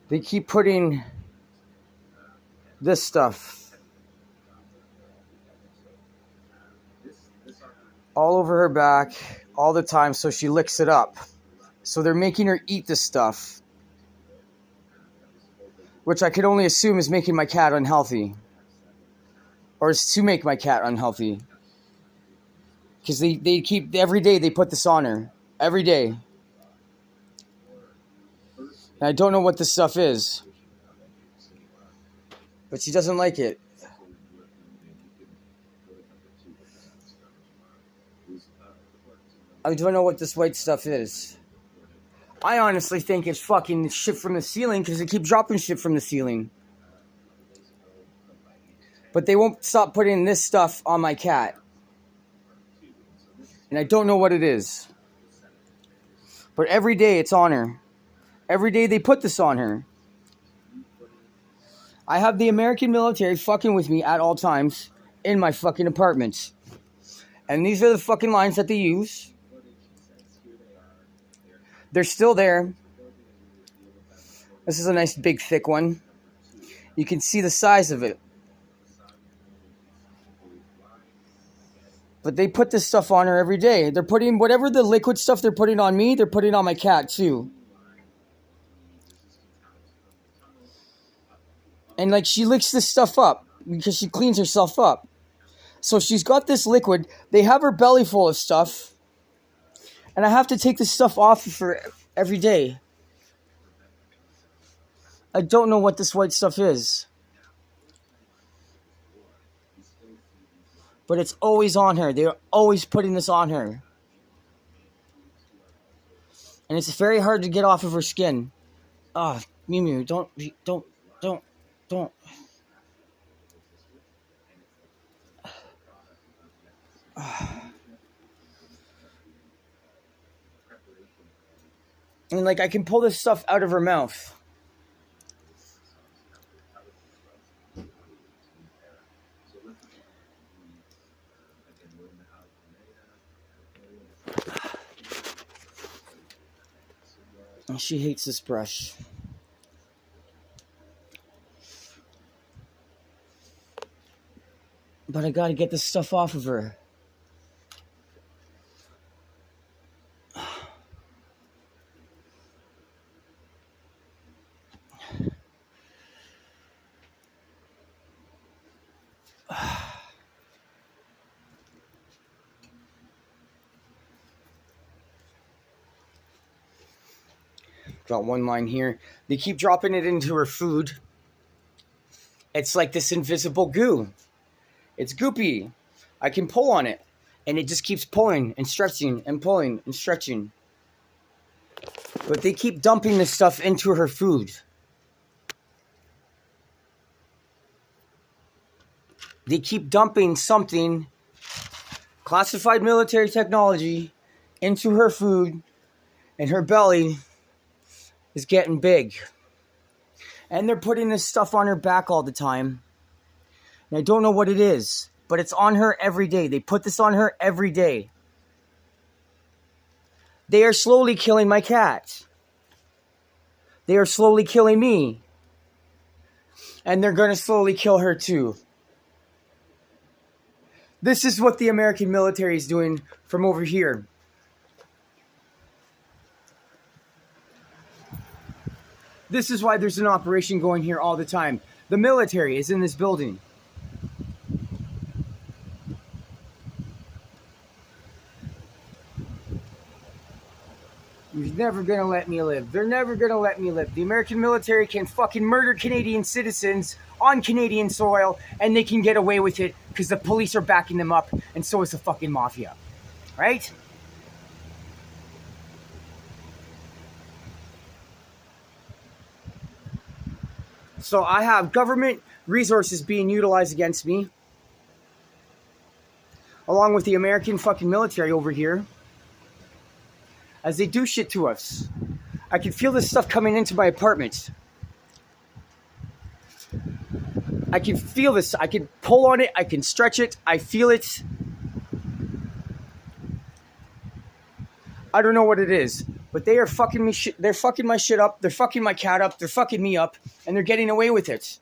They keep putting this stuff all over her back all the time so she licks it up. So they're making her eat this stuff, which I could only assume is making my cat unhealthy, or is to make my cat unhealthy. Because they keep, every day they put this on her. Every day. And I don't know what this stuff is. But she doesn't like it. I don't know what this white stuff is. I honestly think it's fucking shit from the ceiling because they keep dropping shit from the ceiling. But they won't stop putting this stuff on my cat. And I don't know what it is. But every day it's on her. Every day they put this on her. I have the American military fucking with me at all times in my fucking apartment. And these are the fucking lines that they use. They're still there. This is a nice big thick one. You can see the size of it. But they put this stuff on her every day. They're putting whatever the liquid stuff they're putting on me, they're putting on my cat too. And like she licks this stuff up because she cleans herself up. So she's got this liquid. They have her belly full of stuff. And I have to take this stuff off of her every day. I don't know what this white stuff is. But it's always on her. They're always putting this on her. And it's very hard to get off of her skin. Ah, Mew Mew, don't. And like I can pull this stuff out of her mouth. And she hates this brush. But I gotta get this stuff off of her. Got one line here. They keep dropping it into her food. It's like this invisible goo. It's goopy. I can pull on it. And it just keeps pulling and stretching and pulling and stretching. But they keep dumping this stuff into her food. They keep dumping something, classified military technology, into her food. And her belly is getting big. And they're putting this stuff on her back all the time. And I don't know what it is, but it's on her every day. They put this on her every day. They are slowly killing my cat. They are slowly killing me. And they're going to slowly kill her too. This is what the American military is doing from over here. This is why there's an operation going here all the time. The military is in this building. You're never going to let me live. They're never going to let me live. The American military can fucking murder Canadian citizens on Canadian soil, and they can get away with it because the police are backing them up, and so is the fucking mafia. Right? So I have government resources being utilized against me, along with the American fucking military over here, as they do shit to us. I can feel this stuff coming into my apartment. I can feel this. I can pull on it. I can stretch it. I feel it. I don't know what it is, But they are fucking me. They're fucking my shit up. They're fucking my cat up. They're fucking me up, and they're getting away with it.